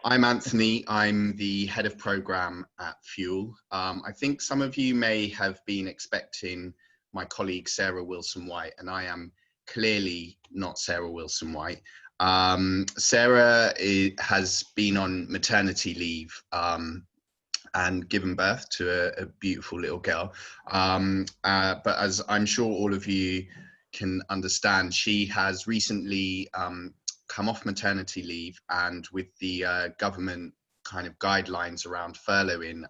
I'm Anthony. I'm the head of program at Fuel. I think some of you may have been expecting my colleague Sarah Wilson-White, and I am clearly not Sarah Wilson-White. Sarah has been on maternity leave and given birth to a beautiful little girl. But as I'm sure all of you can understand, she has recently come off maternity leave, and with the government kind of guidelines around furloughing,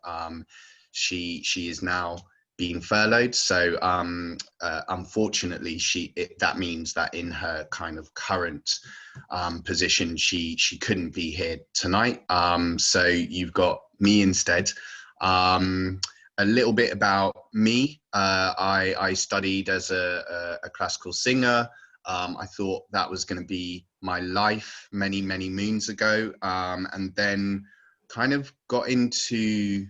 she is now being furloughed. So unfortunately, that means that in her kind of current position, she couldn't be here tonight. So you've got me instead. A little bit about me. I studied as a classical singer. I thought that was going to be my life many moons ago, and then kind of got into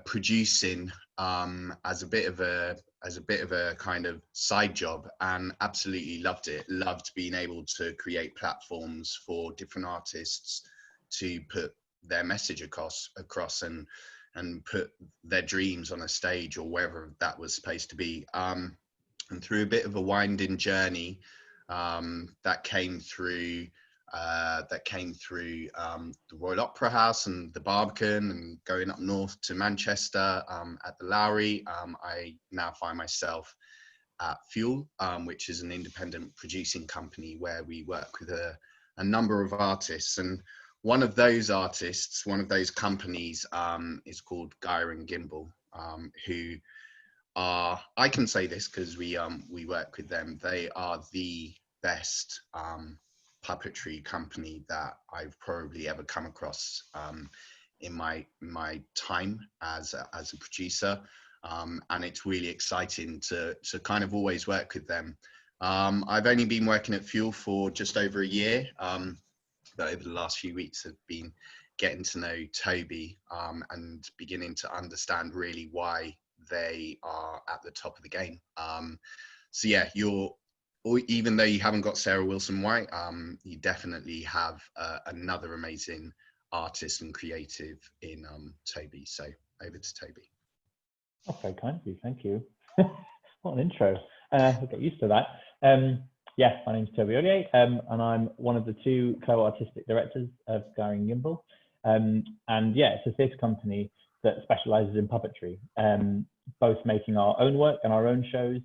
producing as a bit of a kind of side job, and absolutely loved it. Loved being able to create platforms for different artists to put their message across and put their dreams on a stage or wherever that was supposed to be. And through a bit of a winding journey that came through the Royal Opera House and the Barbican, and going up north to Manchester at the Lowry, I now find myself at Fuel, which is an independent producing company where we work with a number of artists. And one of those artists, one of those companies is called Gyre Gimble, who are, I can say this because we work with them, they are the best puppetry company that I've probably ever come across in my time as a producer, and it's really exciting to kind of always work with them. I've only been working at Fuel for just over a year, but over the last few weeks have been getting to know Toby and beginning to understand really why they are at the top of the game. So yeah, even though you haven't got Sarah Wilson-White, you definitely have another amazing artist and creative in Toby. So over to Toby. Oh, very kind of you, thank you. What an intro. I'll get used to that. Yeah, my name's Toby Olié, and I'm one of the two co-artistic directors of Gyre Gimble. And yeah, it's a theatre company that specialises in puppetry, both making our own work and our own shows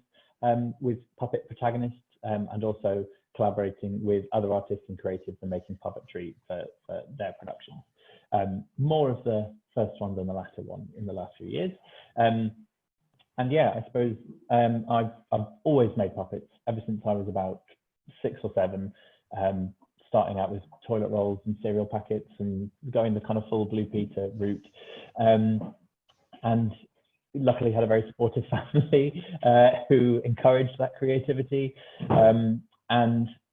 with puppet protagonists, and also collaborating with other artists and creatives and making puppetry for their productions. More of the first one than the latter one in the last few years. And yeah, I suppose I've always made puppets ever since I was about 6 or 7, starting out with toilet rolls and cereal packets and going the kind of full Blue Peter route. And luckily had a very supportive family who encouraged that creativity. And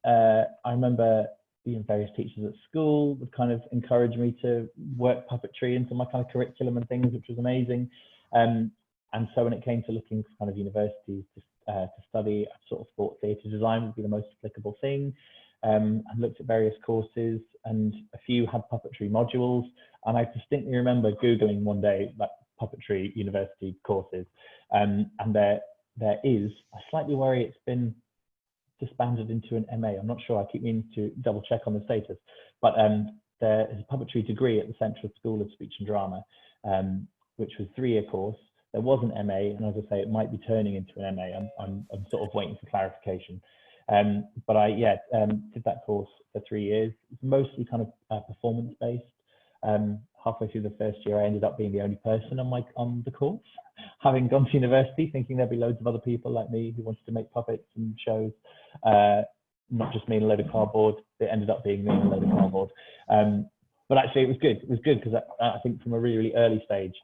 I remember various teachers at school would kind of encourage me to work puppetry into my kind of curriculum and things, which was amazing. And so when it came to looking for kind of universities to study, I sort of thought theatre design would be the most applicable thing. And looked at various courses, and a few had puppetry modules. And I distinctly remember Googling one day, like, puppetry university courses. And there is, I slightly worry it's been disbanded into an MA. I'm not sure, I keep meaning to double check on the status. But there is a puppetry degree at the Central School of Speech and Drama, which was a 3-year course. There was an MA, and as I say, it might be turning into an MA. I'm sort of waiting for clarification. But I did that course for 3 years. It's mostly kind of performance based. Halfway through the first year, I ended up being the only person on the course, having gone to university thinking there'd be loads of other people like me who wanted to make puppets and shows, not just me and a load of cardboard. It ended up being me and a load of cardboard. But actually, it was good. It was good because I think from a really, really early stage,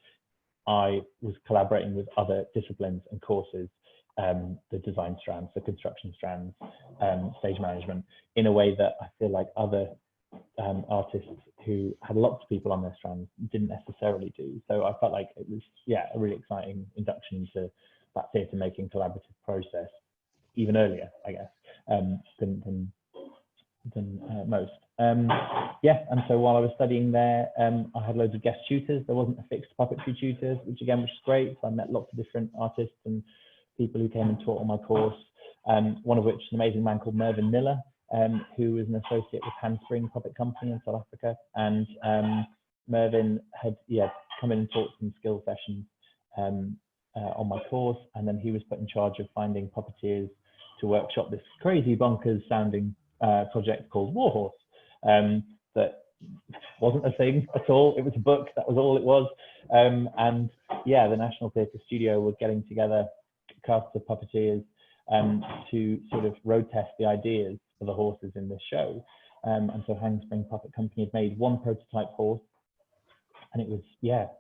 I was collaborating with other disciplines and courses, the design strands, the construction strands, stage management, in a way that I feel like other artists who had lots of people on their strands didn't necessarily do. So I felt like it was, a really exciting induction into that theatre making collaborative process, even earlier, I guess, than than most. Yeah, and so while I was studying there, I had loads of guest tutors. There wasn't a fixed puppetry tutor, which was great. So I met lots of different artists and people who came and taught on my course. One of which is an amazing man called Mervyn Miller, who was an associate with Handspring Puppet Company in South Africa. And Mervyn had come in and taught some skill sessions on my course, and then he was put in charge of finding puppeteers to workshop this crazy bonkers sounding project called Warhorse, that wasn't a thing at all. It was a book, that was all it was. And yeah, the National Theatre Studio were getting together casts of puppeteers to sort of road test the ideas for the horses in this show. And so Handspring Puppet Company had made one prototype horse. And it was,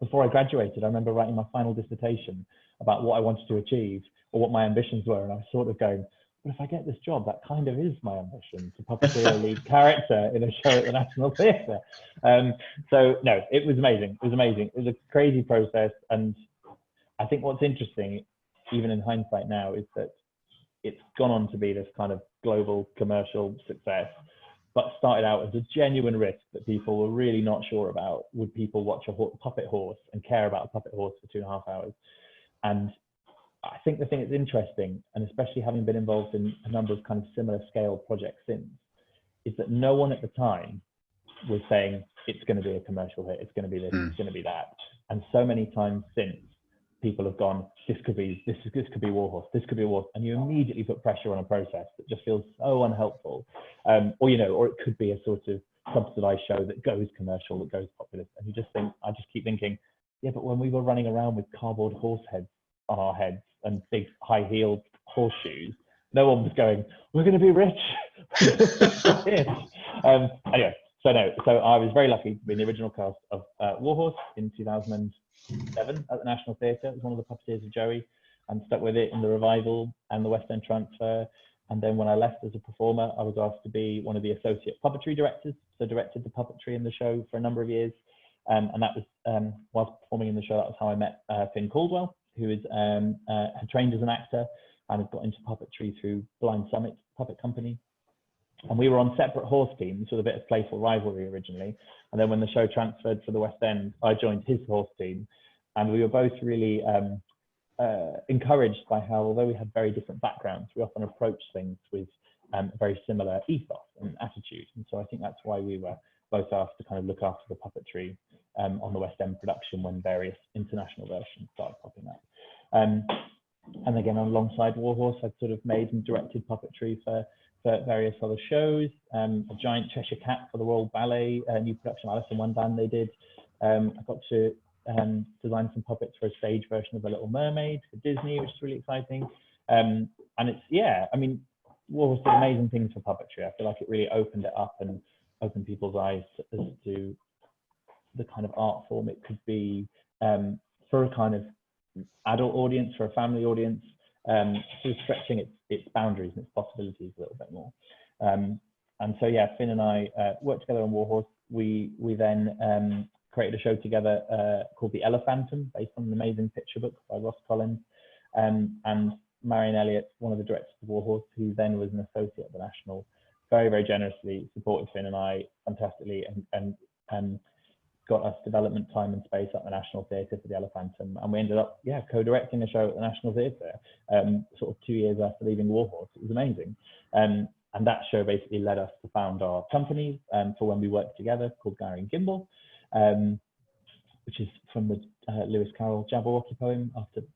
before I graduated, I remember writing my final dissertation about what I wanted to achieve or what my ambitions were. And I was sort of going, well, if I get this job, that kind of is my ambition, to puppeteer a lead character in a show at the National Theatre. So no, it was amazing. It was amazing. It was a crazy process. And I think what's interesting, even in hindsight now, is that it's gone on to be this kind of global commercial success, but started out as a genuine risk that people were really not sure about. Would people watch a puppet horse and care about a puppet horse for 2.5 hours? And I think the thing that's interesting, and especially having been involved in a number of kind of similar scale projects since, is that no one at the time was saying it's going to be a commercial hit, it's going to be this, it's going to be that. And so many times since, people have gone, this could be Warhorse, this could be a Warhorse, and you immediately put pressure on a process that just feels so unhelpful. Or it could be a sort of subsidized show that goes commercial, that goes populist. And I just keep thinking, yeah, but when we were running around with cardboard horse heads on our heads and big high-heeled horseshoes, no one was going, we're going to be rich. Anyway, so I was very lucky to be in the original cast of Warhorse in 2007 at the National Theatre. It was one of the puppeteers of Joey, and stuck with it in the revival and the West End transfer. And then when I left as a performer, I was asked to be one of the associate puppetry directors, so directed the puppetry in the show for a number of years. And that was, whilst performing in the show, that was how I met Finn Caldwell, who is had trained as an actor and has got into puppetry through Blind Summit Puppet Company. And we were on separate horse teams with a bit of playful rivalry originally. And then when the show transferred for the West End, I joined his horse team. And we were both really encouraged by how, although we had very different backgrounds, we often approached things with a very similar ethos and attitude. And so I think that's why we were both asked to kind of look after the puppetry on the West End production when various international versions started popping up. And again, alongside Warhorse, I'd sort of made and directed puppetry for various other shows. A Giant Cheshire Cat for the Royal Ballet, a new production of Alice in Wonderland they did. I got to design some puppets for a stage version of The Little Mermaid for Disney, which is really exciting. And it's, Warhorse did amazing things for puppetry. I feel like it really opened it up and opened people's eyes as to the kind of art form it could be for a kind of adult audience, for a family audience, sort of stretching its boundaries and its possibilities a little bit more. And so, yeah, Finn and I worked together on Warhorse. We then created a show together called The Elephantum, based on an amazing picture book by Ross Collins. And Marion Elliott, one of the directors of Warhorse, who then was an associate at the National, very, very generously supported Finn and I fantastically and got us development time and space at the National Theatre for The Elephantum. And we ended up, co-directing a show at the National Theatre, sort of 2 years after leaving Warhorse. It was amazing. And that show basically led us to found our company for when we worked together, called Gyre Gimble, which is from the Lewis Carroll Jabberwocky poem,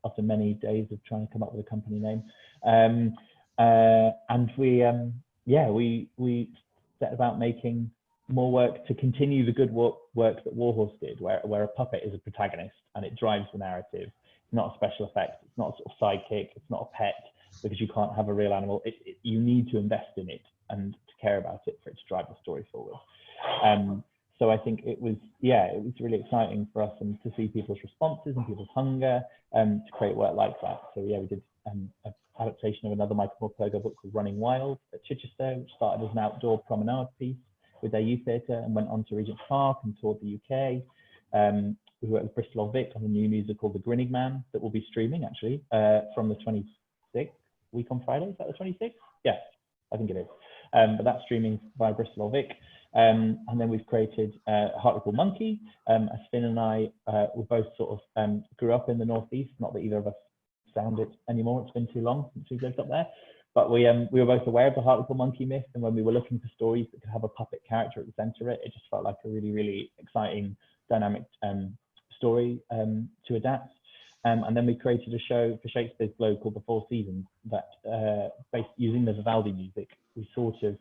after many days of trying to come up with a company name. And we set about making more work to continue the good work that Warhorse did, where a puppet is a protagonist and it drives the narrative. It's not a special effect, it's not a sort of sidekick, it's not a pet, because you can't have a real animal. You need to invest in it and to care about it for it to drive the story forward. So I think it was really exciting for us and to see people's responses and people's hunger to create work like that. So we did an adaptation of another Michael Morpurgo book called Running Wild at Chichester, which started as an outdoor promenade piece with their youth theatre and went on to Regent's Park and toured the UK. We worked with Bristol Old Vic on a new musical, The Grinning Man, that will be streaming actually from the 26th, week on Friday. Is that the 26th? Yes, I think it is. but that's streaming via Bristol or Vic. And then we've created Heartful Monkey. As Finn and I were both sort of grew up in the Northeast, not that either of us sound it anymore, it's been too long since we've lived up there. But we were both aware of the Heartful Monkey myth, and when we were looking for stories that could have a puppet character at the center of it, it just felt like a really, really exciting, dynamic story to adapt. And then we created a show for Shakespeare's Globe called The Four Seasons that, based using the Vivaldi music, we sort of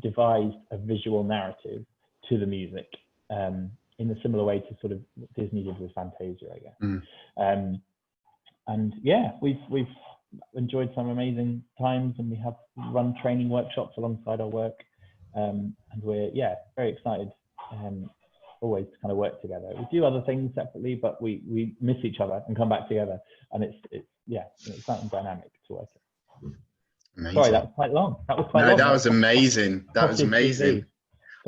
devised a visual narrative to the music in a similar way to sort of what Disney did with Fantasia, I guess. And yeah, we've enjoyed some amazing times, and we have run training workshops alongside our work, and we're very excited always to kind of work together. We do other things separately, but we miss each other and come back together, and it's an exciting dynamic to work in. Amazing. Sorry, that was quite long. That was quite long. That was amazing. That was amazing.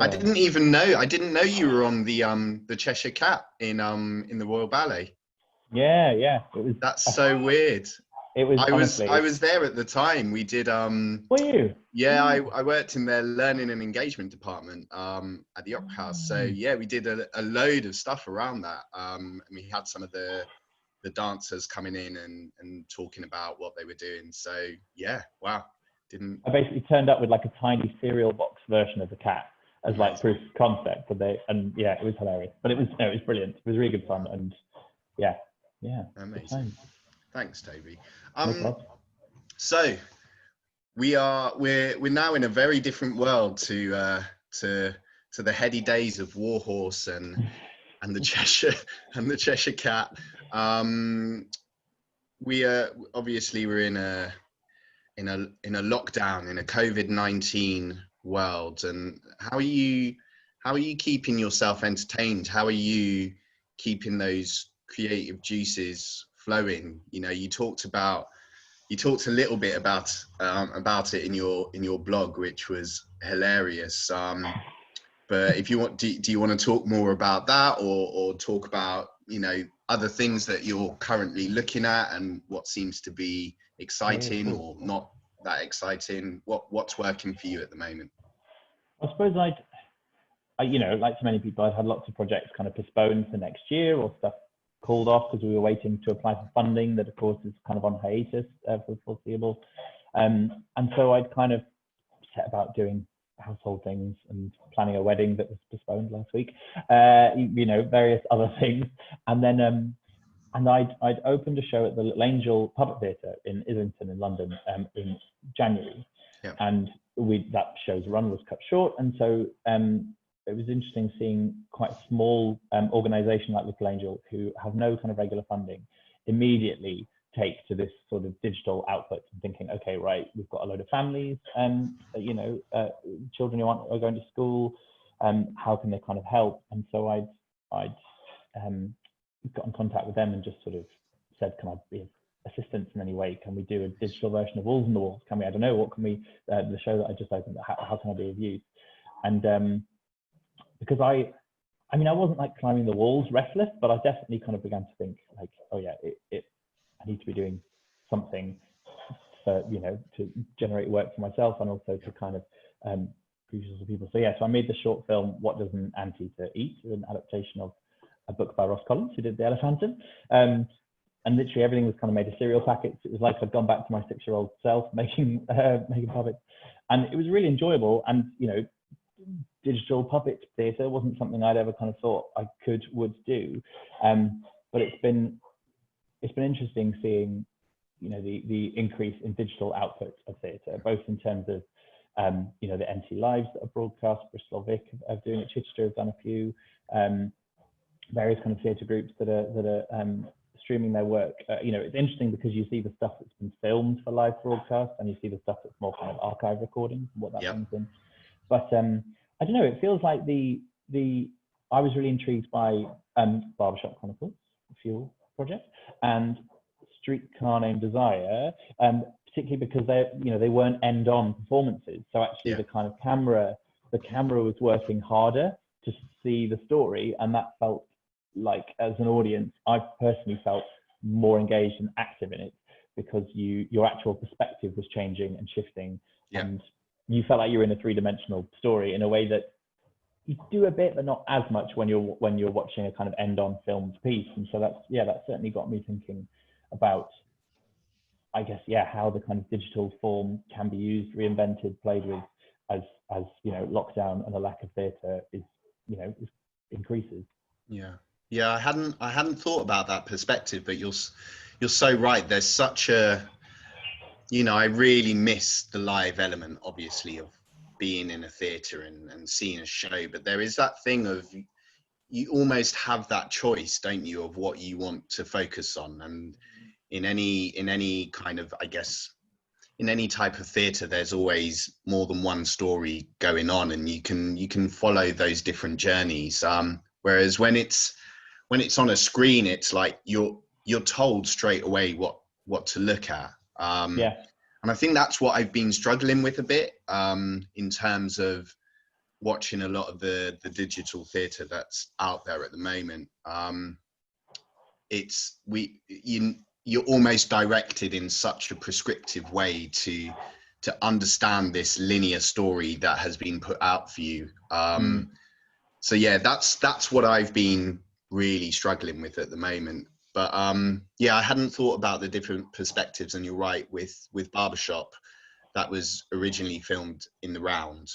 TV. I didn't know you were on the Cheshire Cat in the Royal Ballet. Yeah. That's so weird. It was. I was there at the time. We did. Were you? Yeah, I worked in their learning and engagement department at the Opera House. So yeah, we did a load of stuff around that. And we had some of the dancers coming in and talking about what they were doing. So yeah, wow. I basically turned up with like a tiny cereal box version of the cat as like proof of concept, and it was hilarious. But it was brilliant. It was really good fun, and yeah. Amazing. Thanks, Toby. No so we're now in a very different world to the heady days of Warhorse and the Cheshire Cat. We're in a lockdown, in a COVID-19 world, and how are you keeping yourself entertained? How are you keeping those creative juices flowing? You talked a little bit about it in your blog, which was hilarious. But if you want, do you want to talk more about that, or talk about other things that you're currently looking at and what seems to be exciting or not that exciting? What's working for you at the moment? I suppose like so many people, I've had lots of projects kind of postponed for next year, or stuff called off because we were waiting to apply for funding that of course is kind of on hiatus for the foreseeable. And so I'd kind of set about doing household things and planning a wedding that was postponed last week, various other things. And then and I'd opened a show at the Little Angel Puppet Theatre in Islington in London in January. Yep. And that show's run was cut short, and so it was interesting seeing quite a small organisation like Little Angel, who have no kind of regular funding, immediately take to this sort of digital output and thinking, okay, right, we've got a load of families, children who are going to school, how can they kind of help? And so I'd got in contact with them and just sort of said, can I be of assistance in any way? Can we do a digital version of Walls on the Walls? Can we, I don't know, what can we, the show that I just opened, how can I be of use? And because I wasn't like climbing the walls restless, but I definitely kind of began to think like, oh yeah, I need to be doing something for, to generate work for myself and also to kind of produce for people. So yeah, so I made the short film, What Does an Ant Eater Eat? An adaptation of a book by Ross Collins, who did The Elephantum. And literally everything was kind of made of cereal packets. It was like I'd gone bach to my 6-year-old self making puppets. And it was really enjoyable. And, digital puppet theatre wasn't something I'd ever kind of thought I would do. But it's been interesting seeing, the increase in digital output of theatre, both in terms of, the NT Lives that are broadcast, Bristol Vic are doing it, Chichester have done a few, various kind of theatre groups that are streaming their work. It's interesting because you see the stuff that's been filmed for live broadcast, and you see the stuff that's more kind of archive recordings, what that brings in. But I don't know, it feels like I was really intrigued by Barbershop Chronicles, the Fuel project, and Streetcar Named Desire, particularly because they weren't end-on performances. So actually the kind of camera was working harder to see the story, and that felt like, as an audience, I personally felt more engaged and active in it because your actual perspective was changing and shifting. And you felt like you were in a three-dimensional story in a way that you do a bit, but not as much when you're watching a kind of end-on filmed piece. And so that certainly got me thinking about, I guess, how the kind of digital form can be used, reinvented, played with, as lockdown and a lack of theatre increases. Yeah, I hadn't thought about that perspective, but you're so right. There's such a, I really miss the live element, obviously, of being in a theatre and seeing a show. But there is that thing of, you almost have that choice, don't you, of what you want to focus on. And in any kind of, I guess, in any type of theatre, there's always more than one story going on, and you can follow those different journeys. Whereas when it's on a screen, it's like you're told straight away what to look at. And I think that's what I've been struggling with a bit, in terms of watching a lot of the digital theatre that's out there at the moment. You're almost directed in such a prescriptive way to understand this linear story that has been put out for you. So yeah, that's what I've been really struggling with at the moment. But I hadn't thought about the different perspectives, and you're right, with Barbershop, that was originally filmed in the round.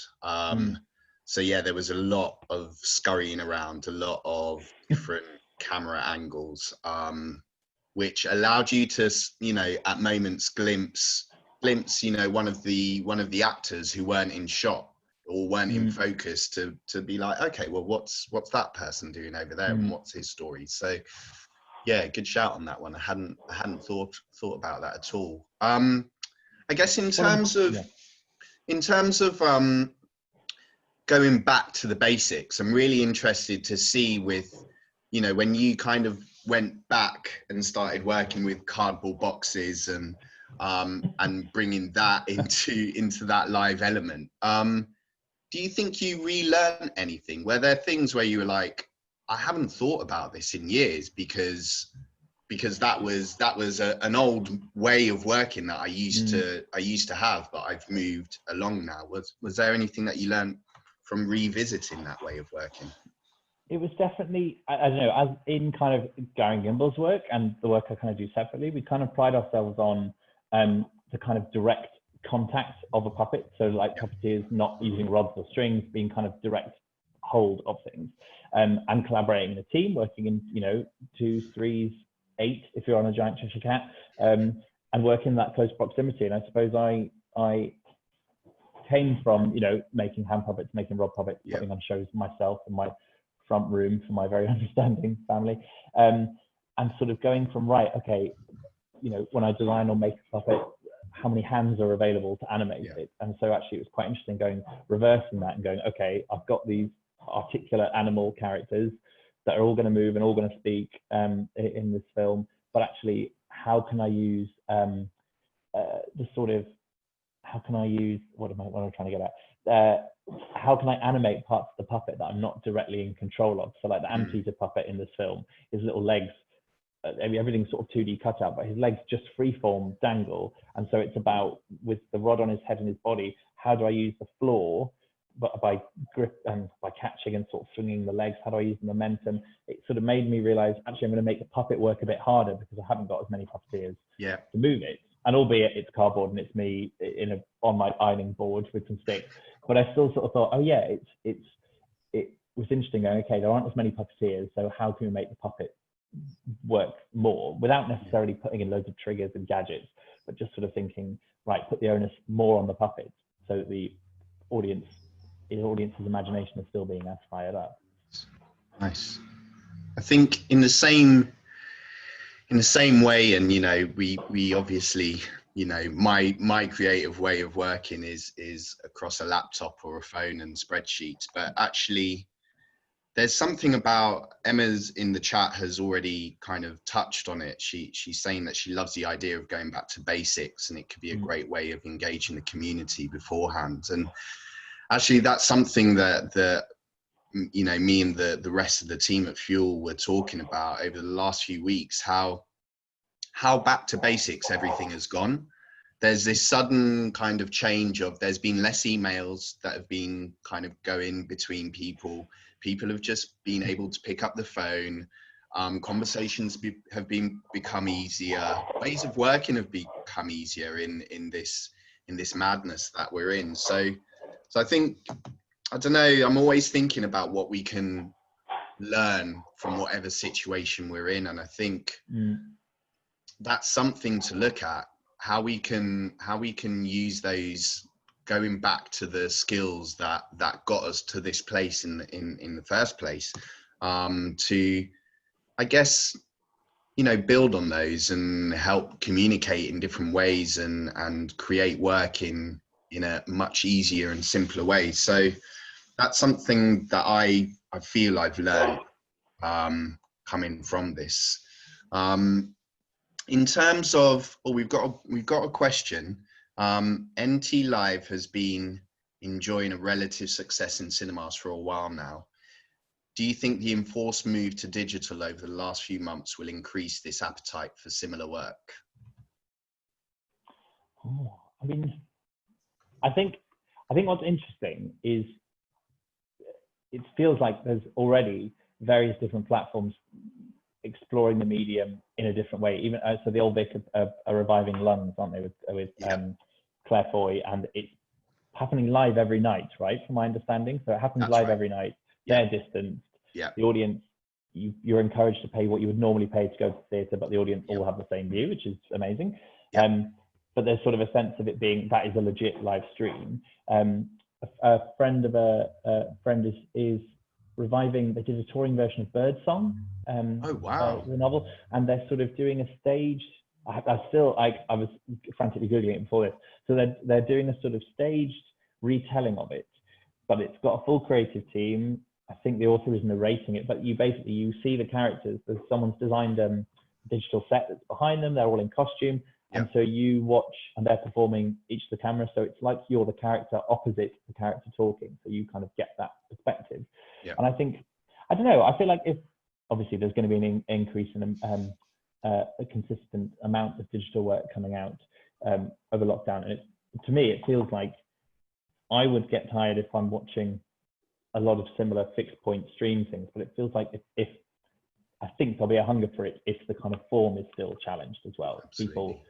So yeah, there was a lot of scurrying around, a lot of different camera angles, which allowed you to, at moments glimpse, one of the actors who weren't in shot or weren't in focus, to be like, okay, well, what's that person doing over there, and what's his story? So yeah, good shout on that one. I hadn't thought about that at all. I guess in terms of going back to the basics, I'm really interested to see, with, when you kind of went back and started working with cardboard boxes and bringing that into that live element. Do you think you relearned anything? Were there things where you were like, I haven't thought about this in years, because that was an old way of working that I used to have, but I've moved along now. Was there anything that you learned from revisiting that way of working? It was definitely, I don't know, as in kind of Gyre Gimble's work and the work I kind of do separately, we kind of pride ourselves on the kind of direct contact of a puppet. So like puppeteers not using rods or strings, being kind of direct hold of things, and collaborating in a team, working in, 2, 3s, 8 if you're on a giant Cheshire cat, and working in that close proximity. And I suppose I came from, making hand puppets, making rod puppets, putting on shows myself in my front room for my very understanding family, and sort of going from, right, okay, when I design or make a puppet, how many hands are available to animate it? And so actually it was quite interesting reversing that and going, okay, I've got these articulate animal characters that are all going to move and all going to speak in this film, but actually how can I use what am I trying to get at? How can I animate parts of the puppet that I'm not directly in control of? So like the anteater puppet in this film, his little legs, everything's sort of 2D cutout, but his legs just freeform dangle. And so it's about, with the rod on his head and his body, how do I use the floor, but by grip and by catching and sort of swinging the legs, how do I use the momentum? It sort of made me realize, actually, I'm going to make the puppet work a bit harder because I haven't got as many puppeteers to move it. And albeit it's cardboard and it's me on my ironing board with some sticks, but I still sort of thought, oh yeah, it was interesting going, okay, there aren't as many puppeteers, so how can we make the puppet work more without necessarily putting in loads of triggers and gadgets, but just sort of thinking, right, put the onus more on the puppets so that the audience's imagination is still being as fired up. Nice. I think in the same way, and we obviously, my creative way of working is across a laptop or a phone and spreadsheets, but actually there's something about, Emma's in the chat has already kind of touched on it. She's saying that she loves the idea of going back to basics, and it could be a great way of engaging the community beforehand. And actually that's something that me and the rest of the team at Fuel were talking about over the last few weeks, how back to basics everything has gone. there's this sudden kind of change of, there's been less emails that have been kind of going between people. People have just been able to pick up the phone. Conversations have become easier. Ways of working have become easier in this madness that we're in. So I think, I don't know, I'm always thinking about what we can learn from whatever situation we're in, and I think that's something to look at, how we can use those, going back to the skills that got us to this place in the first place, to, I guess, you know, build on those and help communicate in different ways and create work in a much easier and simpler way. So that's something that I feel I've learned coming from this. In terms of, we've got a question. NT Live has been enjoying a relative success in cinemas for a while now. Do you think the enforced move to digital over the last few months will increase this appetite for similar work? Oh, I mean, I think what's interesting is it feels like there's already various different platforms exploring the medium in a different way. Even so, the Old Vic are reviving Lungs, aren't they, with Claire Foy, and it's happening live every night, right? From my understanding, so it happens That's live right. Every night. They're distanced. Yeah. The audience, you're encouraged to pay what you would normally pay to go to the theatre, but the audience all have the same view, which is amazing. But there's sort of a sense of it being that is a legit live stream. A friend of a friend is reviving. They did a touring version of Birdsong. Oh wow! The novel, and they're sort of doing a staged. I was frantically googling it before this. So they're doing a sort of staged retelling of it, but it's got a full creative team. I think the author is narrating it, but you see the characters. There's someone's designed a digital set that's behind them. They're all in costume. And so you watch, and they're performing each to the camera. So it's like you're the character opposite the character talking. So you kind of get that perspective. And I think, I don't know, I feel like if, obviously there's going to be an increase in a consistent amount of digital work coming out over lockdown. And to me, it feels like I would get tired if I'm watching a lot of similar fixed point stream things, but it feels like if I think there'll be a hunger for it if the kind of form is still challenged as well. Absolutely. People,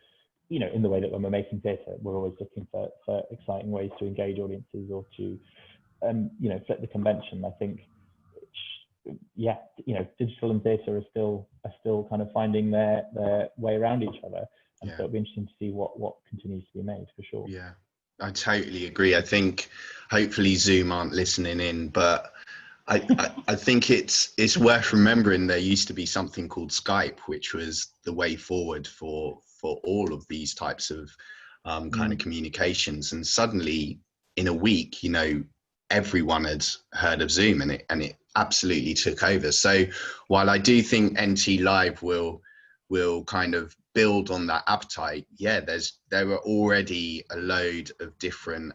you know, in the way that when we're making theatre, we're always looking for exciting ways to engage audiences or to, you know, flip the convention. I think, you know, digital and theatre are still kind of finding their way around each other, and so it'll be interesting to see what continues to be made, for sure. Yeah, I totally agree. I think hopefully Zoom aren't listening in, but I think it's worth remembering there used to be something called Skype, which was the way forward for all of these types of kind of communications. And suddenly in a week, you know, everyone had heard of Zoom, and it absolutely took over. So while I do think NT Live will kind of build on that appetite, there are already a load of different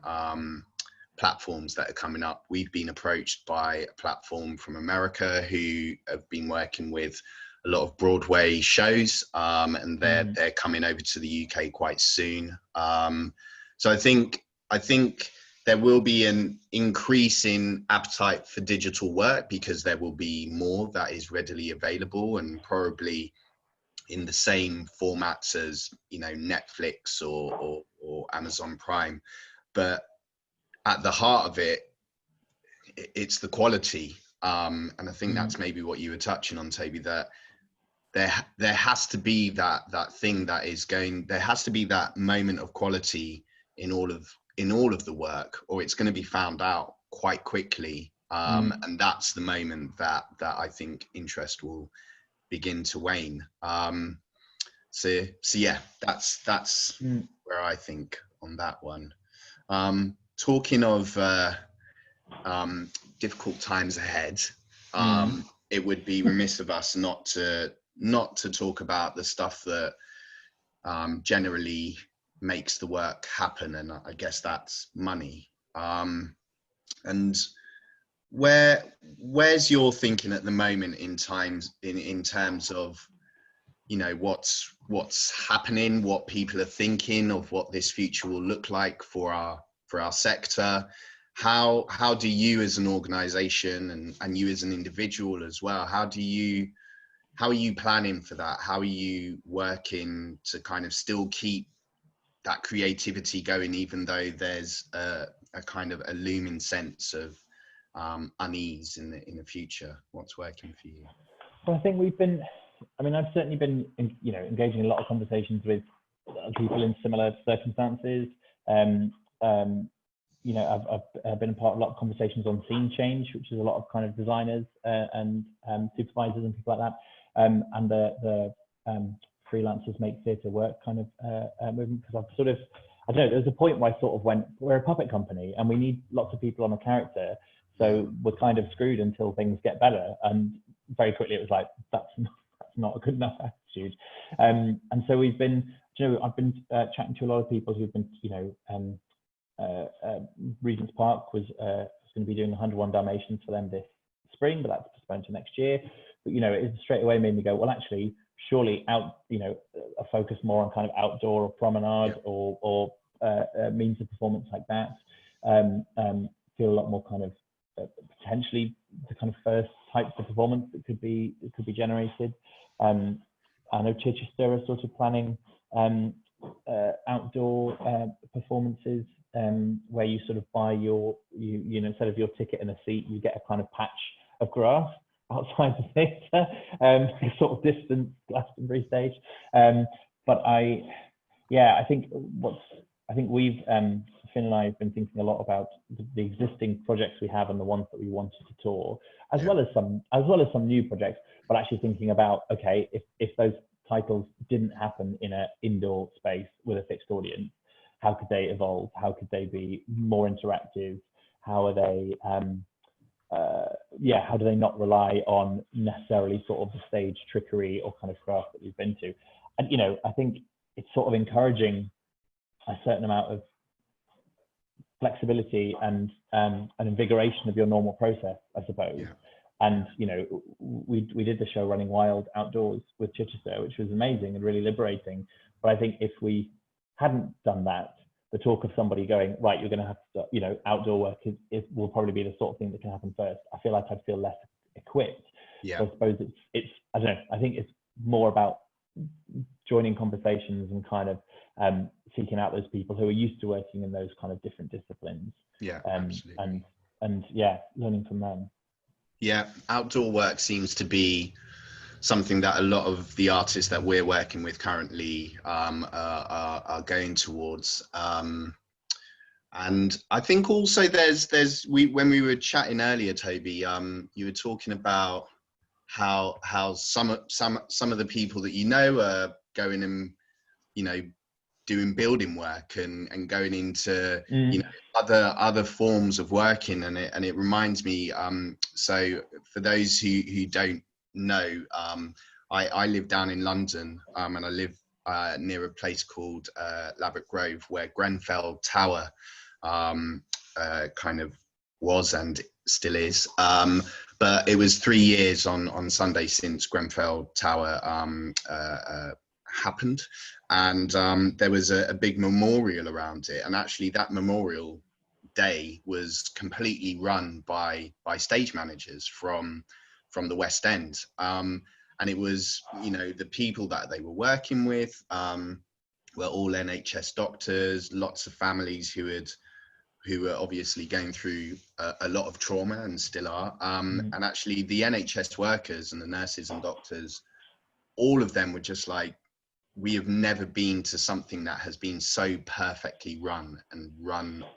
platforms that are coming up. We've been approached by a platform from America who have been working with a lot of Broadway shows, and they're coming over to the UK quite soon. So I think there will be an increase in appetite for digital work because there will be more that is readily available, and probably in the same formats as, you know, Netflix or Amazon Prime. But at the heart of it, it's the quality. And I think that's maybe what you were touching on, Toby, that there has to be that thing that is going, there has to be that moment of quality in all of the work, or it's going to be found out quite quickly. And that's the moment that I think interest will begin to wane. So yeah, that's where I think on that one. Talking of difficult times ahead, it would be remiss of us not to talk about the stuff that generally makes the work happen, and I guess that's money. And where's your thinking at the moment in terms of, you know, what's happening, what people are thinking of what this future will look like for our sector. How do you as an organization and you as an individual as well, how are you planning for that? How are you working to kind of still keep that creativity going, even though there's a kind of a looming sense of unease in the future? What's working for you? Well, I think I've certainly been, engaging in a lot of conversations with people in similar circumstances. I've been a part of a lot of conversations on scene change, which is a lot of kind of designers and supervisors and people like that, and the freelancers make theatre work kind of movement. Because I've sort of, I don't know, there's a point where I sort of went, we're a puppet company and we need lots of people on a character, so we're kind of screwed until things get better. And very quickly it was like, that's not a good enough attitude. And so I've been chatting to a lot of people who've been, Regent's Park was going to be doing 101 Dalmatians for them this spring, but that's postponed to next year. But it straight away made me go, well, actually, surely a focus more on kind of outdoor or promenade or means of performance like that feel a lot more kind of potentially the kind of first types of performance that could be generated. I know Chichester are sort of planning outdoor performances where you sort of buy instead of your ticket and a seat, you get a kind of patch of grass outside the theatre, sort of distant Glastonbury stage. But I think we've Finn and I have been thinking a lot about the existing projects we have and the ones that we wanted to tour, as well as some new projects. But actually thinking about, okay, if those titles didn't happen in an indoor space with a fixed audience, how could they evolve? How could they be more interactive? How are they? How do they not rely on necessarily sort of the stage trickery or kind of craft that we've been to? And I think it's sort of encouraging a certain amount of flexibility and an invigoration of your normal process, I suppose. Yeah. And we did the show Running Wild outdoors with Chichester, which was amazing and really liberating. But I think if we hadn't done that, the talk of somebody going, right, you're going to have to, outdoor work will probably be the sort of thing that can happen first. I feel like I'd feel less equipped. Yeah. So I suppose it's I don't know. I think it's more about joining conversations and kind of seeking out those people who are used to working in those kind of different disciplines. Yeah, absolutely. And learning from them. Yeah, outdoor work seems to be something that a lot of the artists that we're working with currently are going towards. And I think also when we were chatting earlier, Toby, you were talking about how some of the people that are going and doing building work and going into other forms of working, and it reminds me. So for those who don't know, I live down in London, and I live near a place called Laverick Grove, where Grenfell Tower kind of was and still is. But it was 3 years on Sunday since Grenfell Tower happened, and there was a big memorial around it, and actually that memorial day was completely run by stage managers from the West End, and it was the people that they were working with were all NHS doctors, lots of families who were obviously going through a lot of trauma and still are, and actually the NHS workers and the nurses and doctors, all of them were just like, we have never been to something that has been so perfectly run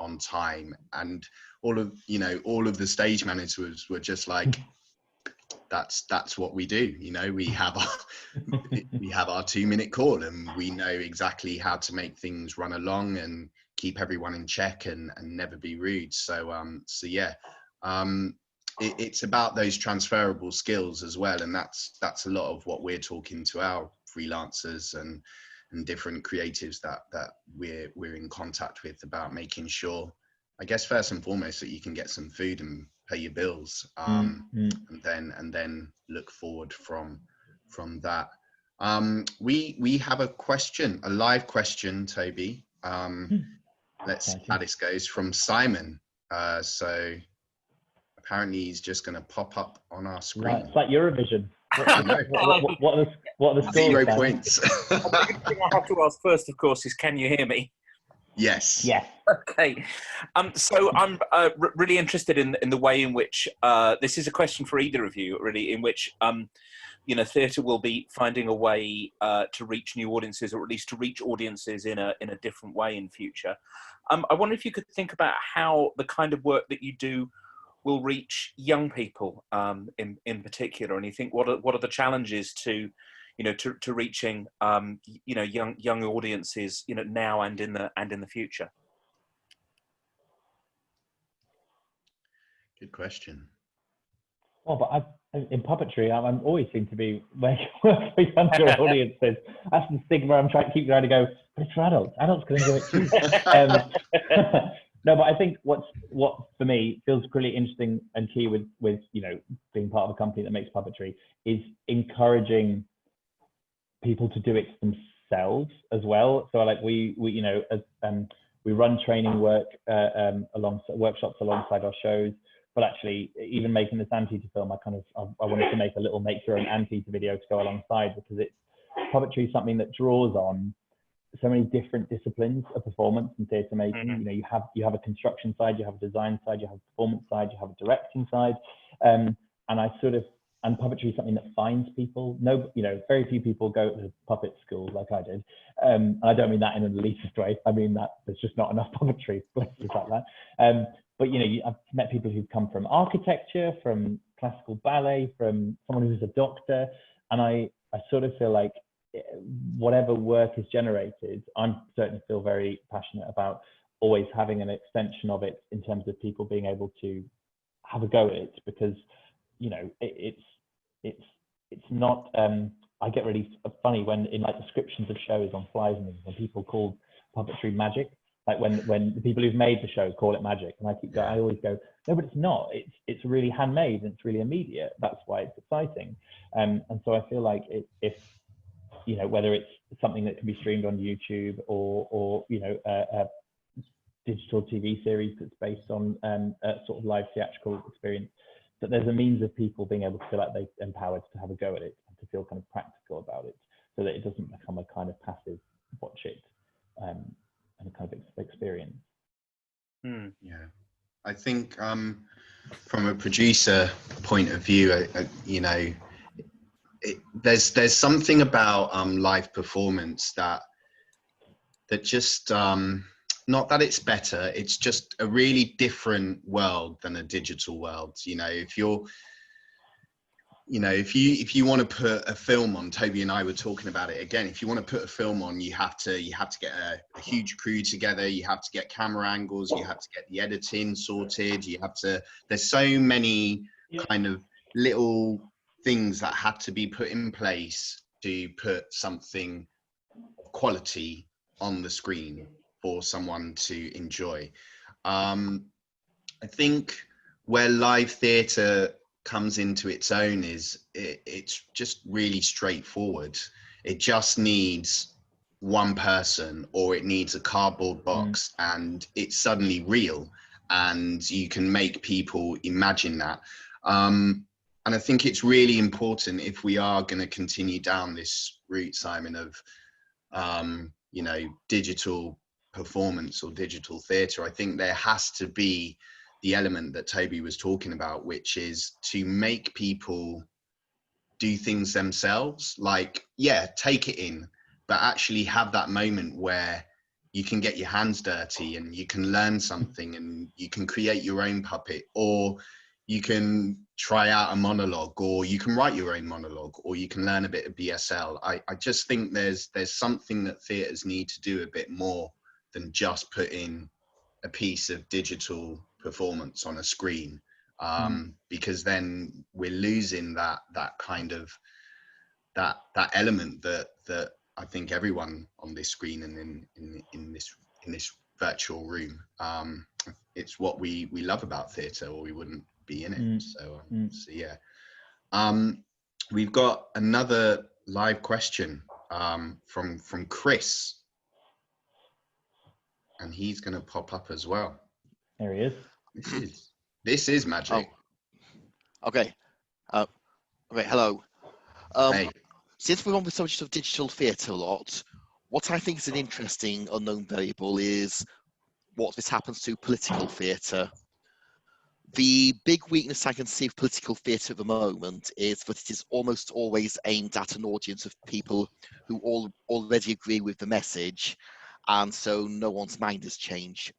on time. And all of the stage managers were just like, that's what we do. We have our 2-minute call, and we know exactly how to make things run along and keep everyone in check and never be rude. It's about those transferable skills as well, and that's a lot of what we're talking to our freelancers and different creatives that we're in contact with about, making sure, I guess first and foremost, that you can get some food and pay your bills, and then look forward from that. We have a question, a live question, Toby. Let's see how this goes, from Simon. So apparently he's just going to pop up on our screen. It's like Eurovision. I know. What are the scores? 0 points. The thing I have to ask first, of course, is can you hear me? Yes. Yes. Okay. So I'm really interested in the way in which this is a question for either of you, really, in which you know, theatre will be finding a way to reach new audiences, or at least to reach audiences in a different way in future. I wonder if you could think about how the kind of work that you do will reach young people in particular, and you think what are the challenges to, you know, to reaching you know, young audiences, you know, now and in the future. Good question. Well, but in puppetry, I'm always seem to be making work for younger audiences. That's the stigma I'm trying to go, but it's for adults. Adults can enjoy it too. No, but I think what for me feels really interesting and key with you know, being part of a company that makes puppetry is encouraging people to do it themselves as well. So like we you know, as we run training work alongside workshops alongside our shows. But actually, even making this Anteater film, I wanted to make a little make your own Anteater video to go alongside, because puppetry is something that draws on so many different disciplines of performance and theatre making. You know, you have a construction side, you have a design side, you have a performance side, you have a directing side, and puppetry is something that finds people. You know, very few people go to puppet school like I did. I don't mean that in an elitist way. I mean that there's just not enough puppetry places like that. But you know, I've met people who've come from architecture, from classical ballet, from someone who's a doctor, and I sort of feel like whatever work is generated, I certainly feel very passionate about always having an extension of it in terms of people being able to have a go at it, because you know, it's not. I get really funny when in like descriptions of shows on flyers and things, when people call puppetry magic. Like when the people who've made the show call it magic, and I always go, no, but it's not. It's really handmade and it's really immediate. That's why it's exciting. And so I feel like if you know, whether it's something that can be streamed on YouTube or you know, a digital TV series that's based on a sort of live theatrical experience, that there's a means of people being able to feel like they're empowered to have a go at it and to feel kind of practical about it, so that it doesn't become a kind of passive watch it. And kind of experience. Yeah, I think from a producer point of view, you know, there's something about live performance that just not that it's better, it's just a really different world than a digital world. You know, if you want to put a film on, Toby and I were talking about it again, if you want to put a film on, you have to get a huge crew together, you have to get camera angles, you have to get the editing sorted, there's so many kind of little things that have to be put in place to put something of quality on the screen for someone to enjoy. I think where live theatre comes into its own is it's just really straightforward. It just needs one person, or it needs a cardboard box, and it's suddenly real, and you can make people imagine that. And I think it's really important, if we are going to continue down this route, Simon, of you know, digital performance or digital theatre, I think there has to be the element that Toby was talking about, which is to make people do things themselves. Like, yeah, take it in, but actually have that moment where you can get your hands dirty and you can learn something, and you can create your own puppet, or you can try out a monologue, or you can write your own monologue, or you can learn a bit of BSL. I just think there's something that theatres need to do a bit more than just put in a piece of digital performance on a screen, because then we're losing that kind of that element that I think everyone on this screen and in this virtual room, it's what we love about theatre, or we wouldn't be in it. So yeah, we've got another live question from Chris, and he's going to pop up as well. There he is. This is magic. Oh, okay. Okay. Hello. Hey. Since we're on the subject of digital theatre a lot, what I think is an interesting unknown variable is what this happens to political theatre. The big weakness I can see of political theatre at the moment is that it is almost always aimed at an audience of people who already agree with the message, and so no one's mind has changed.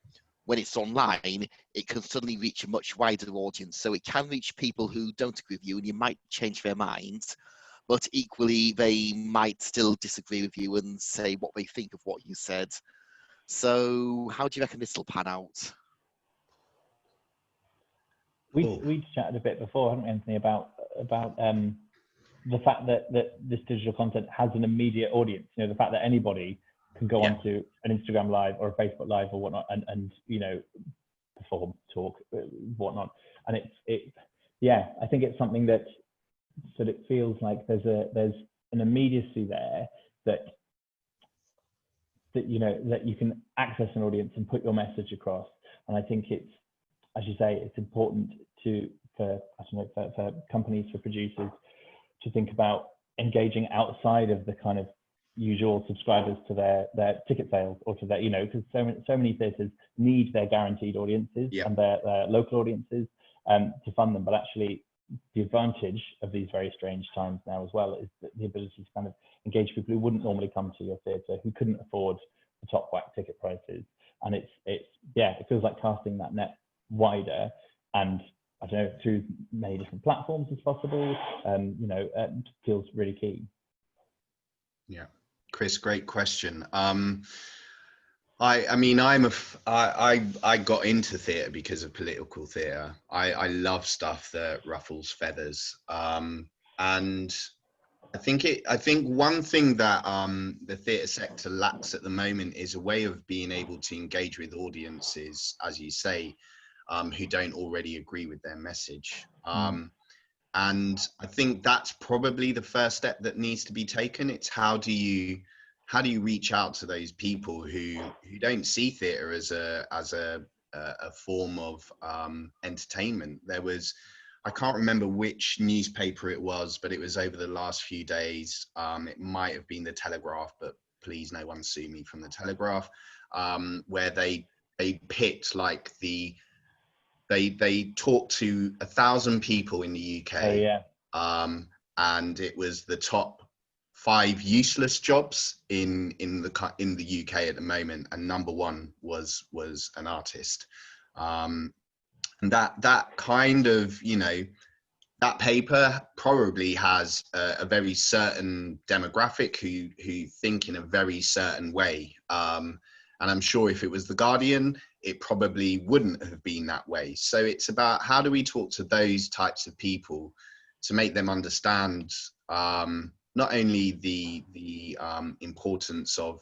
When it's online, it can suddenly reach a much wider audience, so it can reach people who don't agree with you, and you might change their minds, but equally they might still disagree with you and say what they think of what you said. So how do you reckon this will pan out? We chatted a bit before, haven't we, Anthony, about the fact that this digital content has an immediate audience. You know, the fact that anybody can go onto an Instagram live or a Facebook live or whatnot, and you know, perform, talk, whatnot. And I think it's something that it feels like there's an immediacy there that you know, that you can access an audience and put your message across. And I think it's, as you say, it's important for companies, for producers, to think about engaging outside of the kind of usual subscribers to their ticket sales, or to their, you know, because so many theatres need their guaranteed audiences and their local audiences to fund them. But actually, the advantage of these very strange times now as well is that the ability to kind of engage people who wouldn't normally come to your theatre, who couldn't afford the top whack ticket prices. And it feels like casting that net wider, and I don't know, through many different platforms as possible, you know, feels really key. Yeah. Chris, great question. I mean, I got into theatre because of political theatre. I love stuff that ruffles feathers. And I think one thing that the theatre sector lacks at the moment is a way of being able to engage with audiences, as you say, who don't already agree with their message. And I think that's probably the first step that needs to be taken. It's how do you reach out to those people who don't see theatre as a form of entertainment? There was, I can't remember which newspaper it was, but it was over the last few days. It might have been the Telegraph, but please no one sue me from the Telegraph, where they picked like they talked to 1,000 people in the UK, and it was the top 5 useless jobs in the UK at the moment, and number 1 was an artist. And that kind of, you know, that paper probably has a very certain demographic who think in a very certain way. And I'm sure if it was The Guardian, it probably wouldn't have been that way. So it's about how do we talk to those types of people to make them understand not only the importance of,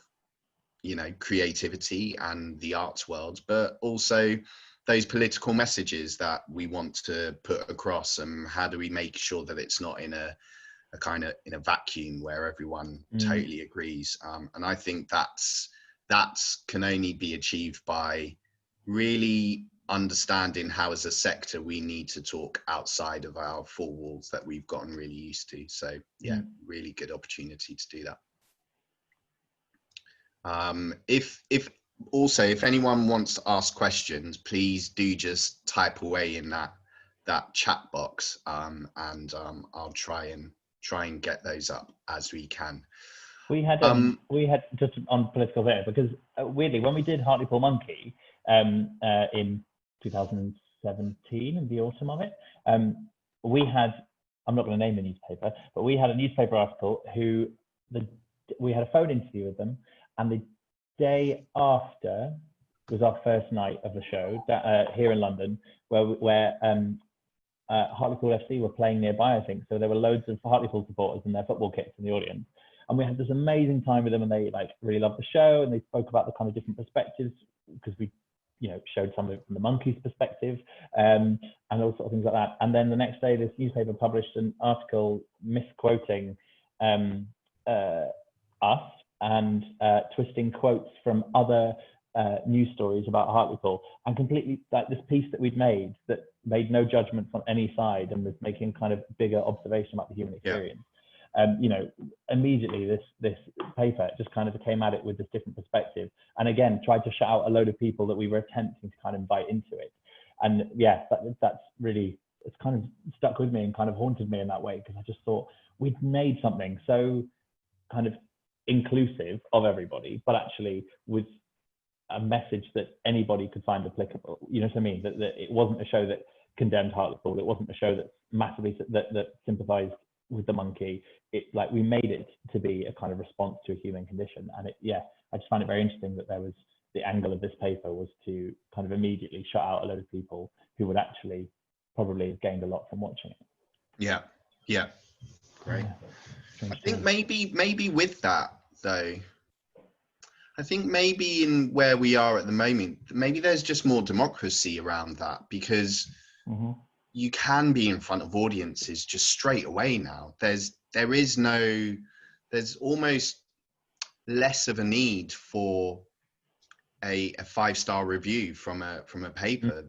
you know, creativity and the arts world, but also those political messages that we want to put across, and how do we make sure that it's not in a kind of in a vacuum where everyone totally agrees. And I think that can only be achieved by really understanding how as a sector we need to talk outside of our 4 walls that we've gotten really used to. So yeah, really good opportunity to do that. If anyone wants to ask questions, please do just type away in that chat box, and I'll try and get those up as we can. We had just on political theatre, because weirdly, when we did Hartlepool Monkey in 2017, in the autumn of it, we had, I'm not going to name the newspaper, but we had a newspaper article we had a phone interview with them, and the day after was our first night of the show here in London, where Hartlepool FC were playing nearby, I think. So there were loads of Hartlepool supporters in their football kits in the audience. And we had this amazing time with them, and they like really loved the show, and they spoke about the kind of different perspectives, because we, you know, showed some of it from the Monkeys' perspective, and all sorts of things like that. And then the next day, this newspaper published an article misquoting us and twisting quotes from other news stories about Hartlepool, and completely like this piece that we'd made that made no judgments on any side and was making kind of bigger observation about the human experience. You know, immediately this paper just kind of came at it with this different perspective, and again tried to shut out a load of people that we were attempting to kind of invite into it. And yeah, that's really, it's kind of stuck with me and kind of haunted me in that way, because I just thought we'd made something so kind of inclusive of everybody, but actually with a message that anybody could find applicable. You know what I mean? That it wasn't a show that condemned Hartlepool. It wasn't a show that massively that sympathized with the monkey. It, like, we made it to be a kind of response to a human condition. And it, yeah, I just find it very interesting that there was, the angle of this paper was to kind of immediately shut out a load of people who would actually probably have gained a lot from watching it. Yeah, yeah, great. Yeah, I think maybe with that though, I think maybe in where we are at the moment, maybe there's just more democracy around that, because you can be in front of audiences just straight away now. There's almost less of a need for a 5-star review from a paper.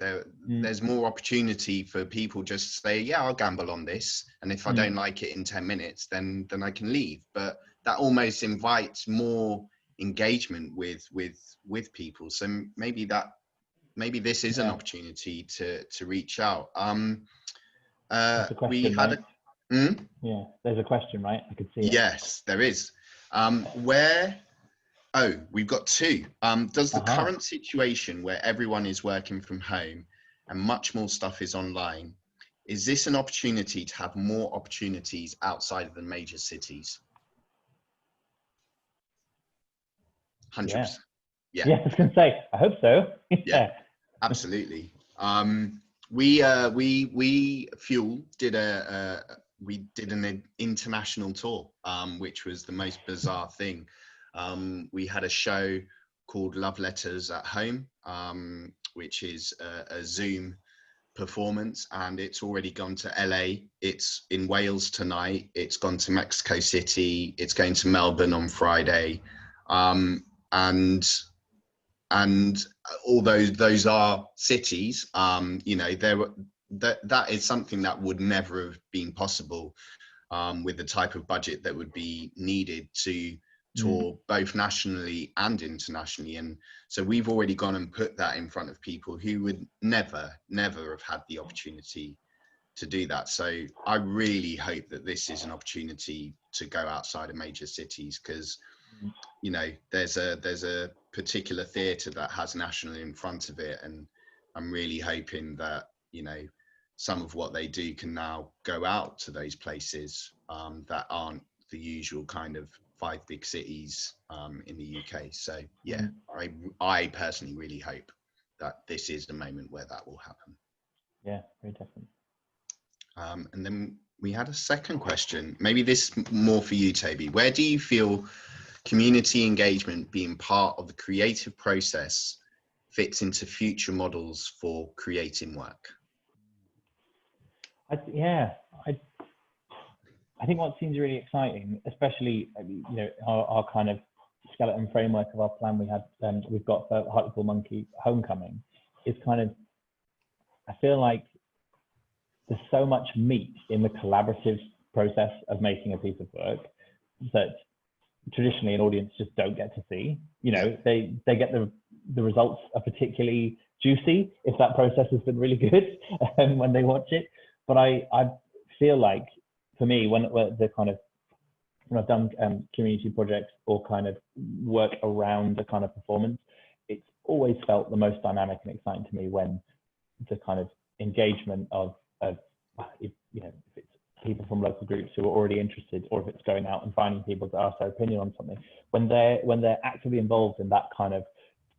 There's more opportunity for people just to say, yeah, I'll gamble on this, and if I don't like it in 10 minutes, then I can leave. But that almost invites more engagement with people. So maybe this is an opportunity to reach out. There's a question, we had right? Yeah, there's a question, right? I could see it. Yes, there is. We've got two. Does the current situation where everyone is working from home and much more stuff is online, is this an opportunity to have more opportunities outside of the major cities? 100%. Yeah, I was going to say, I hope so. Yeah, absolutely. We Fuel did an international tour, which was the most bizarre thing. We had a show called Love Letters at Home, which is a Zoom performance, and it's already gone to LA. It's in Wales tonight. It's gone to Mexico City. It's going to Melbourne on Friday. And although those are cities, you know, that is something that would never have been possible with the type of budget that would be needed to tour both nationally and internationally. And so we've already gone and put that in front of people who would never have had the opportunity to do that. So I really hope that this is an opportunity to go outside of major cities, because you know, there's a particular theatre that has national in front of it, and I'm really hoping that, you know, some of what they do can now go out to those places that aren't the usual kind of 5 big cities in the UK. So yeah, I personally really hope that this is the moment where that will happen. Yeah, very definitely. And then we had a second question, maybe this more for you, Toby. Where do you feel community engagement being part of the creative process fits into future models for creating work? I think what seems really exciting, especially, you know, our kind of skeleton framework of our plan we've got for Hartlepool Monkey Homecoming, is kind of, I feel like there's so much meat in the collaborative process of making a piece of work that traditionally an audience just don't get to see. You know, they get the results are particularly juicy if that process has been really good when they watch it. But I feel like, for me, when I've done community projects or kind of work around a kind of performance, it's always felt the most dynamic and exciting to me when the kind of engagement of you know, if it's people from local groups who are already interested, or if it's going out and finding people to ask their opinion on something, when they're actively involved in that kind of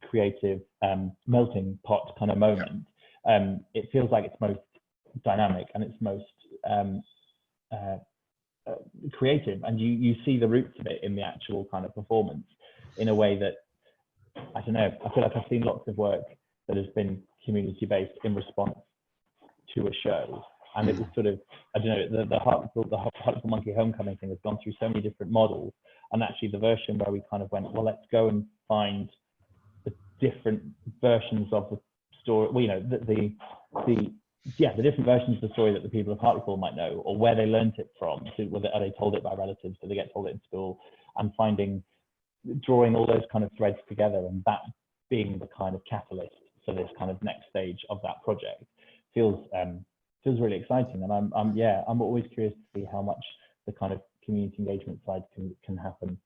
creative melting pot kind of moment, it feels like it's most dynamic and it's most creative, and you see the roots of it in the actual kind of performance in a way that, I don't know, I feel like I've seen lots of work that has been community based in response to a show, And it was sort of, I don't know, the Hartlepool Monkey Homecoming thing has gone through so many different models. And actually the version where we kind of went, well, let's go and find the different versions of the story, well, you know, the different versions of the story that the people of Hartlepool might know, or where they learnt it from. So whether are they told it by relatives, do they get told it in school, and drawing all those kind of threads together, and that being the kind of catalyst for this kind of next stage of that project feels really exciting. And I'm always curious to see how much the kind of community engagement side can happen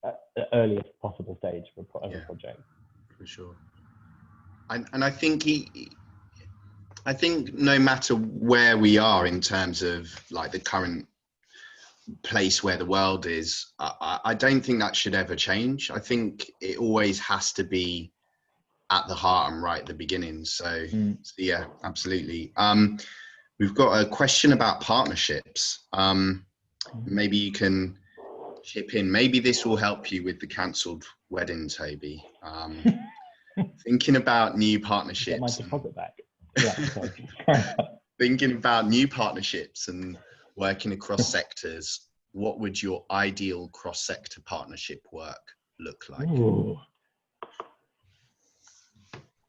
at the earliest possible stage of a project. For sure. And I think I think no matter where we are in terms of like the current place where the world is, I don't think that should ever change. I think it always has to be at the heart and right at the beginning. So yeah, absolutely. We've got a question about partnerships. Maybe you can chip in. Maybe this will help you with the cancelled wedding, Toby. Thinking about new partnerships. Get my deposit back. Yeah, sorry. Thinking about new partnerships and working across sectors, what would your ideal cross-sector partnership work look like? Ooh,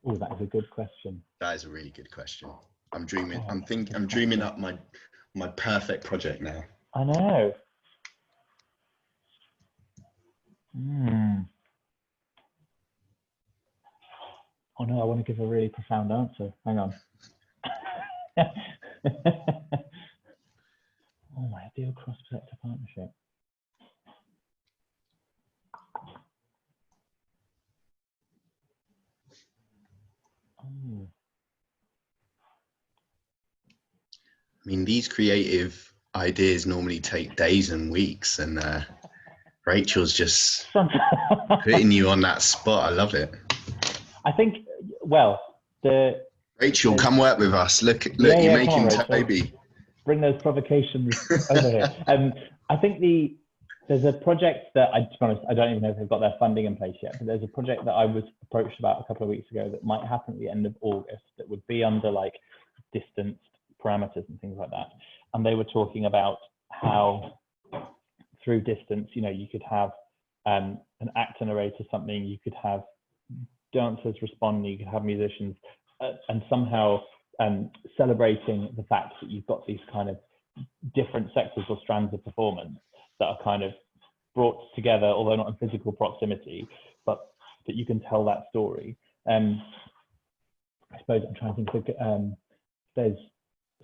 that is a good question. That is a really good question. I'm dreaming. I'm dreaming up my perfect project now. I know. Oh no, I want to give a really profound answer. Hang on. Oh, my ideal cross-sector partnership. Oh. I mean, these creative ideas normally take days and weeks, and Rachel's just putting you on that spot. I love it. I think, well, Rachel, come work with us. Look, you're making on, Toby. Bring those provocations over here. I think there's a project that, to be honest, I don't even know if they've got their funding in place yet, but there's a project that I was approached about a couple of weeks ago that might happen at the end of August that would be under like distanced parameters and things like that. And they were talking about how through distance, you know, you could have an actor narrate or something, you could have dancers responding, you could have musicians, and somehow celebrating the fact that you've got these kind of different sectors or strands of performance that are kind of brought together, although not in physical proximity, but that you can tell that story. I suppose I'm trying to think of, there's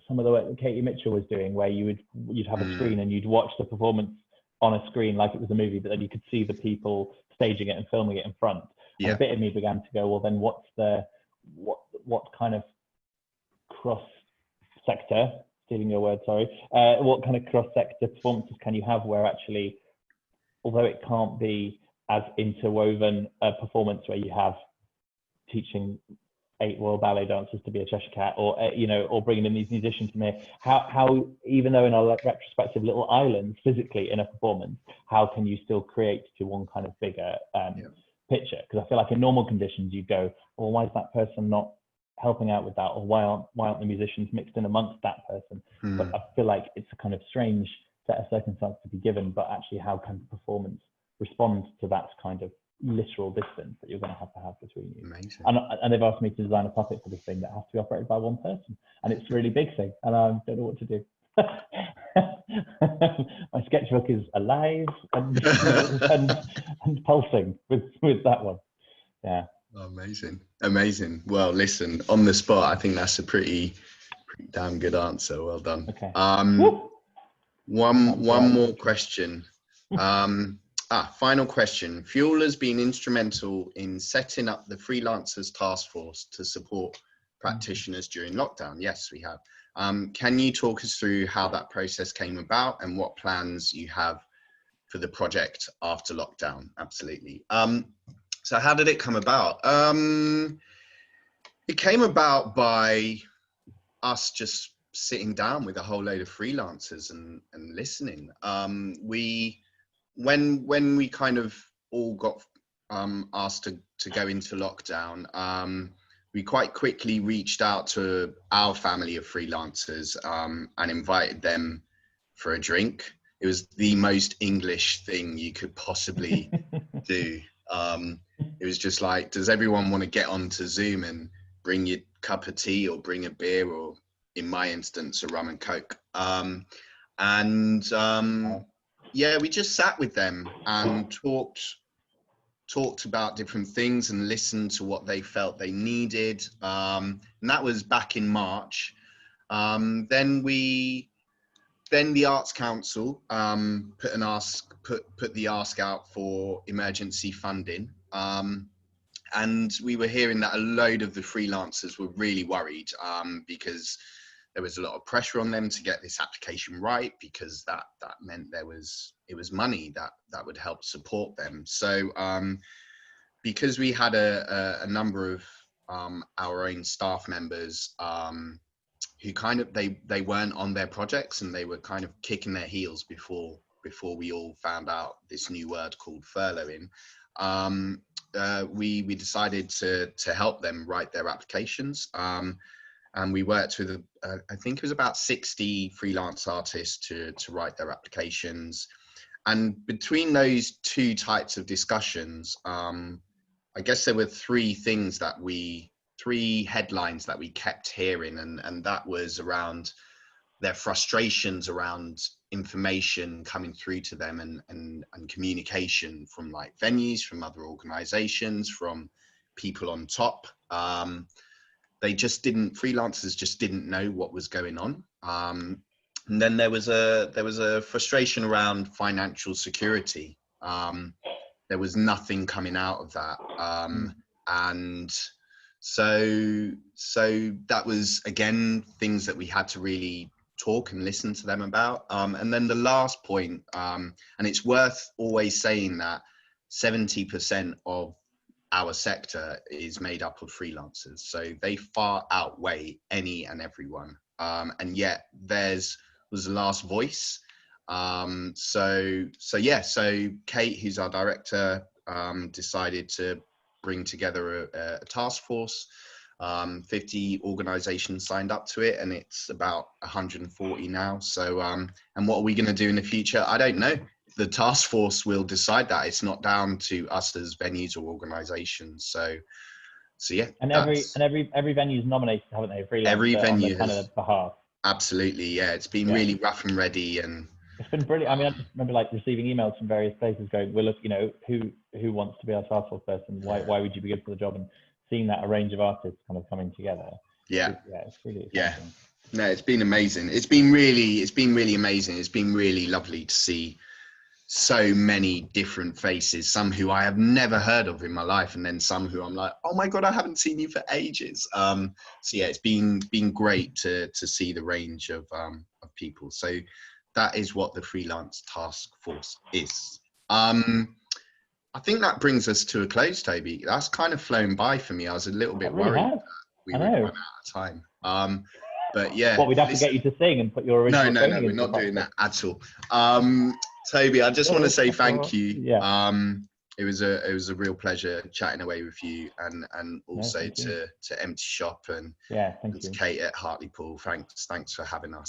some of the work that Katie Mitchell was doing where you'd have a screen and you'd watch the performance on a screen like it was a movie, but then you could see the people staging it and filming it in front. And a bit of me began to go, well, then what kind of cross-sector, stealing your word, sorry, what kind of cross-sector performances can you have where actually, although it can't be as interwoven a performance where you have teaching 8 Royal Ballet dancers to be a Cheshire Cat, or you know, or bringing in these musicians from here, how even though in our retrospective little islands physically in a performance, how can you still create to one kind of bigger picture? Because I feel like in normal conditions you go, well, why is that person not helping out with that, or why aren't the musicians mixed in amongst that person? But I feel like it's a kind of strange set of circumstances to be given, but actually how can performance respond to that kind of literal distance that you're going to have between you? Amazing. And they've asked me to design a puppet for this thing that has to be operated by one person, and it's a really big thing, and I don't know what to do. My sketchbook is alive and pulsing with that one. Yeah. Amazing. Well, listen, on the spot, I think that's a pretty damn good answer. Well done. Okay. One more question. Final question. Fuel has been instrumental in setting up the freelancers task force to support practitioners during lockdown. Yes, we have. Can you talk us through how that process came about and what plans you have for the project after lockdown? Absolutely. So how did it come about? It came about by us just sitting down with a whole load of freelancers and listening. When we kind of all got asked to go into lockdown, we quite quickly reached out to our family of freelancers and invited them for a drink. It was the most English thing you could possibly do. It was just like, does everyone want to get onto Zoom and bring your cup of tea or bring a beer, or in my instance, a rum and coke? Yeah, we just sat with them and talked about different things and listened to what they felt they needed. And that was back in March. Then the Arts Council put the ask out for emergency funding. And we were hearing that a load of the freelancers were really worried because there was a lot of pressure on them to get this application right, because that meant it was money that would help support them. So because we had a number of our own staff members who kind of they weren't on their projects, and they were kind of kicking their heels before we all found out this new word called furloughing, we decided to help them write their applications. And we worked with, I think it was about 60 freelance artists to write their applications. And between those two types of discussions, I guess there were three headlines that we kept hearing. And that was around their frustrations around information coming through to them, and communication from like venues, from other organizations, from people on top. Freelancers just didn't know what was going on. And then there was a frustration around financial security. There was nothing coming out of that. And so that was, again, things that we had to really talk and listen to them about. And then the last point, and it's worth always saying that 70% of our sector is made up of freelancers, so they far outweigh any and everyone, and yet theirs was the last voice. So Kate, who's our director, decided to bring together a task force. 50 organizations signed up to it, and it's about 140 now. So and what are we going to do in the future? I don't know. The task force will decide that. It's not down to us as venues or organizations. So yeah. And every venue's nominated, haven't they? Every venue on kind of behalf. Absolutely, yeah. It's been really rough and ready, and it's been brilliant. I mean, I just remember like receiving emails from various places going, "Well, look, who wants to be our task force person? Why would you be good for the job?" And seeing that a range of artists kind of coming together. Yeah, it's really exciting. Yeah. No, it's been amazing. It's been really amazing. It's been really lovely to see so many different faces, some who I have never heard of in my life, and then some who I'm like, oh my God, I haven't seen you for ages. So yeah, it's been great to see the range of people. So that is what the freelance task force is. I think that brings us to a close, Toby. That's kind of flown by for me. I was a little bit worried that we would run out of time. But yeah. What, we'd have to get you to sing and put your original No, we're not doing that at all. Toby, I just want to say thank you. Yeah. It was a real pleasure chatting away with you, and also to Empty Shop and thank you. Kate at Hartlepool. Thanks for having us.